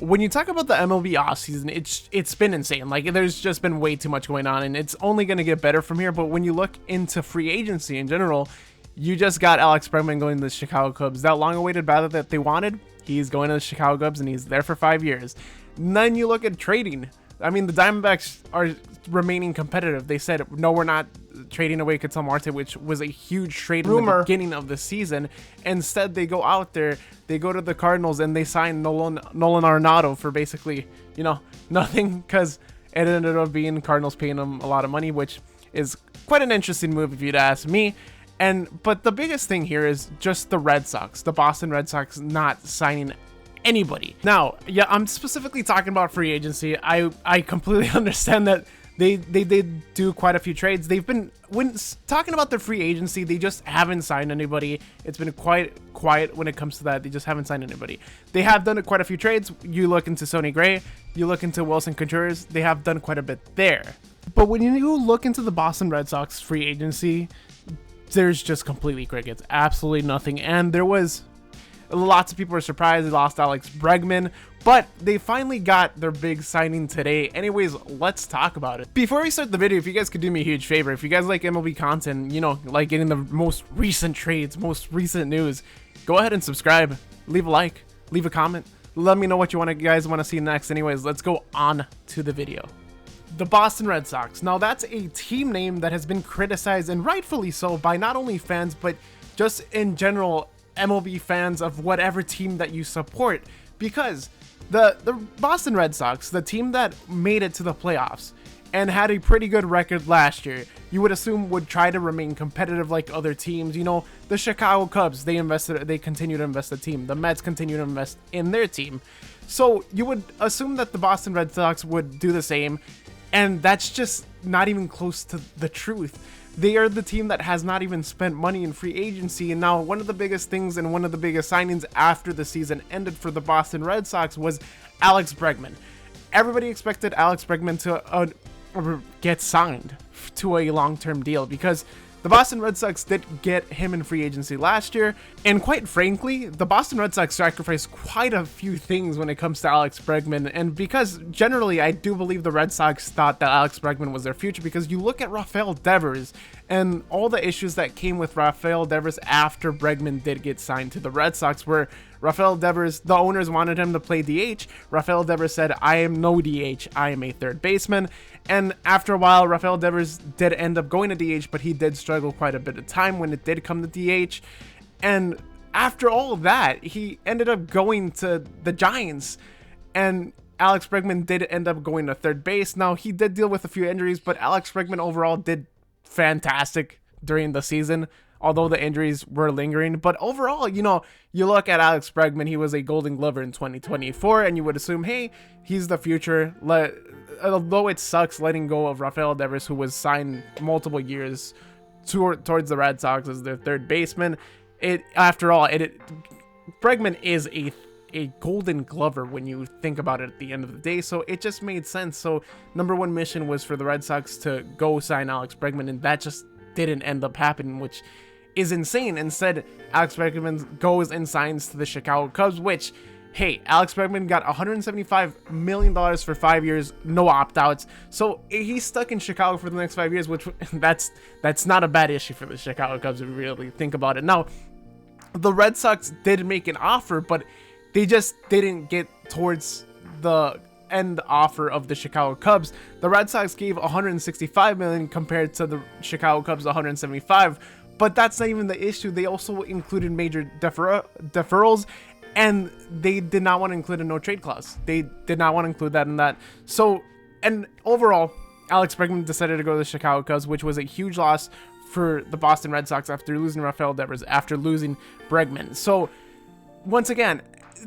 When you talk about the MLB offseason, it's been insane. Like, there's just been way too much going on, and it's only going to get better from here. But when you look into free agency in general, you just got Alex Bregman going to the Chicago Cubs. That long-awaited batter that they wanted, he's going to the Chicago Cubs, and he's there for 5 years. And then you look at trading. I mean, the Diamondbacks are remaining competitive. They said, no, we're not trading away Ketel Marte, which was a huge trade in the beginning of the season. Instead, they go out there, they go to the Cardinals, and they sign Nolan Arenado for basically, nothing, because it ended up being Cardinals paying him a lot of money, which is quite an interesting move if you'd ask me. But the biggest thing here is just the Red Sox, the Boston Red Sox not signing anybody. Now, yeah, I'm specifically talking about free agency. I completely understand that they did do quite a few trades. They've been, when talking about their free agency, they just haven't signed anybody. It's been quite quiet when it comes to that. They just haven't signed anybody. They have done quite a few trades. You look into Sonny Gray, you look into Wilson Contreras, they have done quite a bit there. But when you look into the Boston Red Sox free agency, there's just completely crickets, absolutely nothing. And there was lots of people were surprised they lost Alex Bregman, but they finally got their big signing today. Anyways, let's talk about it. Before we start the video, if you guys could do me a huge favor, if you guys like MLB content, like getting the most recent trades, most recent news, go ahead and subscribe, leave a like, leave a comment, let me know what you guys want to see next. Anyways, let's go on to the video. The Boston Red Sox. Now, that's a team name that has been criticized, and rightfully so, by not only fans, but just in general MLB fans of whatever team that you support, because the Boston Red Sox, the team that made it to the playoffs and had a pretty good record last year, you would assume would try to remain competitive like other teams. The Chicago Cubs, they continue to invest in the team. The Mets continue to invest in their team. So you would assume that the Boston Red Sox would do the same, and that's just not even close to the truth. They are the team that has not even spent money in free agency. And now one of the biggest things and one of the biggest signings after the season ended for the Boston Red Sox was Alex Bregman. Everybody expected Alex Bregman to get signed to a long-term deal, because the Boston Red Sox did get him in free agency last year, and quite frankly, the Boston Red Sox sacrificed quite a few things when it comes to Alex Bregman, and because generally I do believe the Red Sox thought that Alex Bregman was their future, because you look at Rafael Devers and all the issues that came with Rafael Devers after Bregman did get signed to the Red Sox, where Rafael Devers, the owners wanted him to play DH. Rafael Devers said, I am no DH, I am a third baseman. And after a while, Rafael Devers did end up going to DH, but he did struggle quite a bit of time when it did come to DH. And after all of that, he ended up going to the Giants, and Alex Bregman did end up going to third base. Now, he did deal with a few injuries, but Alex Bregman overall did fantastic during the season, although the injuries were lingering. But overall, you look at Alex Bregman, he was a Golden Glover in 2024, and you would assume, hey, he's the future. Although it sucks letting go of Rafael Devers, who was signed multiple years towards the Red Sox as their third baseman, Bregman is a Golden Glover when you think about it at the end of the day, so it just made sense. So number one mission was for the Red Sox to go sign Alex Bregman, and that just didn't end up happening, which is insane. Instead, Alex Bregman goes and signs to the Chicago Cubs, which, hey, Alex Bregman got $175 million for 5 years, no opt-outs. So he's stuck in Chicago for the next 5 years, which that's not a bad issue for the Chicago Cubs if you really think about it. Now, the Red Sox did make an offer, but they just didn't get towards the end offer of the Chicago Cubs. The Red Sox gave $165 million compared to the Chicago Cubs $175, but that's not even the issue. They also included major deferrals, and they did not want to include a no trade clause. They did not want to include that in that. So, and overall, Alex Bregman decided to go to the Chicago Cubs, which was a huge loss for the Boston Red Sox after losing Rafael Devers, after losing Bregman. So, once again,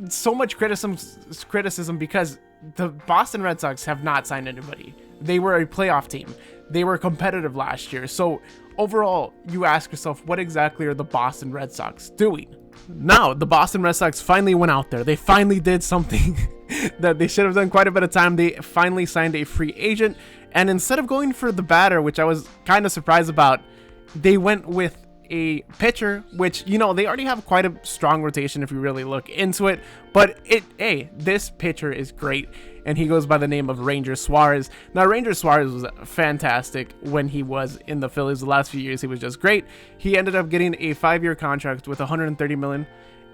so much criticism because the Boston Red Sox have not signed anybody. They were a playoff team. They were competitive last year. So, overall, you ask yourself, what exactly are the Boston Red Sox doing? Now, the Boston Red Sox finally went out there. They finally did something that they should have done quite a bit of time. They finally signed a free agent, and instead of going for the batter, which I was kind of surprised about, they went with a pitcher, which, you know, they already have quite a strong rotation if you really look into it. But hey, this pitcher is great, and he goes by the name of Ranger Suárez. Now, Ranger Suárez was fantastic when he was in the Phillies. The last few years, he was just great. He ended up getting a 5-year contract with $130 million,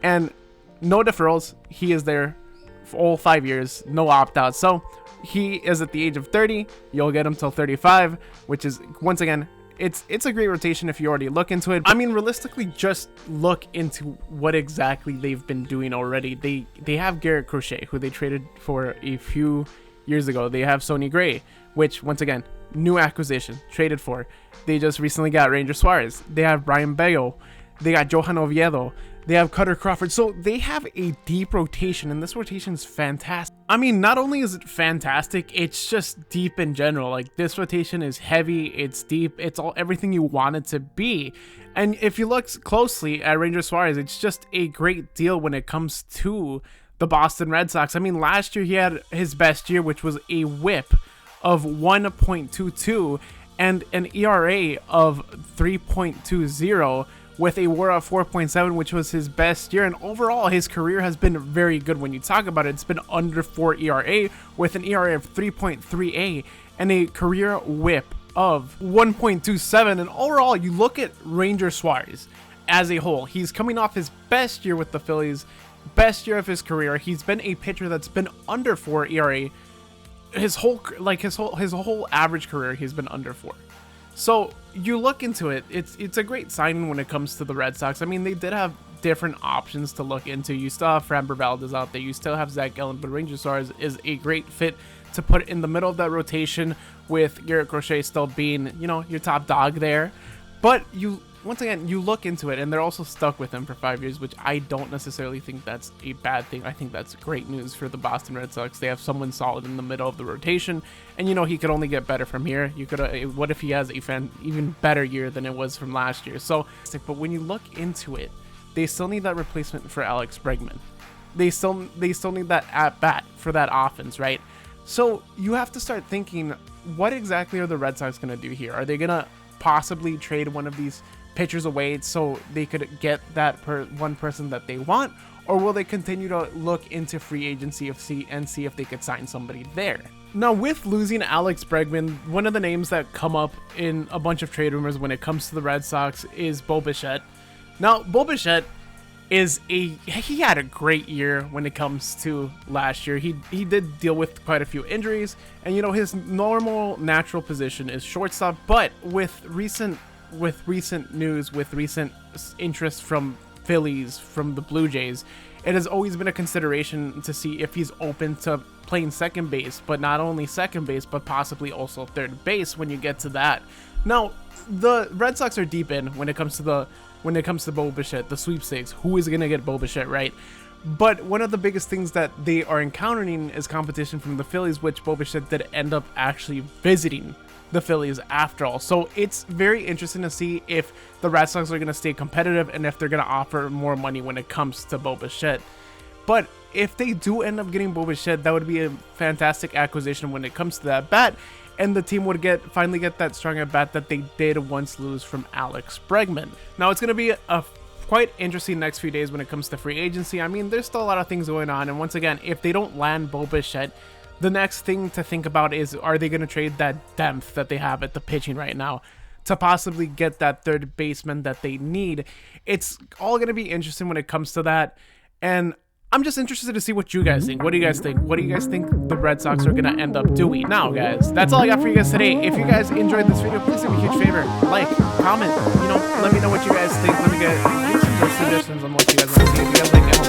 and no deferrals. He is there for all 5 years, no opt-outs. So he is at the age of 30. You'll get him till 35, which is, once again, it's a great rotation if you already look into it. I mean, realistically, just look into what exactly they've been doing already. They have Garrett Crochet, who they traded for a few years ago. They have Sonny Gray, which, once again, new acquisition, traded for. They just recently got Ranger Suárez. They have Brian Bello. They got Johan Oviedo. They have Cutter Crawford. So they have a deep rotation, and this rotation is fantastic. I mean, not only is it fantastic, it's just deep in general. Like, this rotation is heavy, it's deep, it's everything you want it to be. And if you look closely at Ranger Suárez, it's just a great deal when it comes to the Boston Red Sox. I mean, last year he had his best year, which was a whip of 1.22 and an ERA of 3.20. with a WAR of 4.7, which was his best year. And overall, his career has been very good. When you talk about it, it's been under 4 ERA with an ERA of 3.38 and a career whip of 1.27. And overall, you look at Ranger Suárez as a whole. He's coming off his best year with the Phillies, best year of his career. He's been a pitcher that's been under 4 ERA. His whole average career, he's been under 4. So you look into it, it's a great signing when it comes to the Red Sox. I mean, they did have different options to look into. You still have Framber Valdez out there, you still have Zach Gallen, but Ranger Suárez is a great fit to put in the middle of that rotation, with Garrett Crochet still being, you know, your top dog there. But once again, you look into it, and they're also stuck with him for 5 years, which I don't necessarily think that's a bad thing. I think that's great news for the Boston Red Sox. They have someone solid in the middle of the rotation, and, you know, he could only get better from here. You could, what if he has even better year than it was from last year? So, but when you look into it, they still need that replacement for Alex Bregman. They still need that at bat for that offense, right? So you have to start thinking, what exactly are the Red Sox going to do here? Are they going to possibly trade one of these pitchers away so they could get that one person that they want, or will they continue to look into free agency and see if they could sign somebody there? Now, with losing Alex Bregman, one of the names that come up in a bunch of trade rumors when it comes to the Red Sox is Bo Bichette. Now, Bo Bichette he had a great year when it comes to last year. He did deal with quite a few injuries, and, you know, his normal natural position is shortstop, but with recent news, with recent interest from Phillies, from the Blue Jays, it has always been a consideration to see if he's open to playing second base, but not only second base, but possibly also third base when you get to that. Now, the Red Sox are deep in when it comes to Bo Bichette, the sweepstakes. Who is going to get Bo Bichette, right? But one of the biggest things that they are encountering is competition from the Phillies, which Bo Bichette did end up actually visiting the Phillies after all. So it's very interesting to see if the Red Sox are going to stay competitive and if they're going to offer more money when it comes to Bo Bichette. But if they do end up getting Bo Bichette, that would be a fantastic acquisition when it comes to that bat, and the team would finally get that strong at bat that they did once lose from Alex Bregman. Now, it's going to be a quite interesting next few days when it comes to free agency. I mean, there's still a lot of things going on, and once again, if they don't land Bo Bichette, the next thing to think about is, are they going to trade that depth that they have at the pitching right now to possibly get that third baseman that they need? It's all going to be interesting when it comes to that, and I'm just interested to see what you guys think. What do you guys think? What do you guys think the Red Sox are going to end up doing? Now, guys, that's all I got for you guys today. If you guys enjoyed this video, please do me a huge favor. Like, comment, let me know what you guys think. Let me get some suggestions on what you guys want to see. If you guys like it,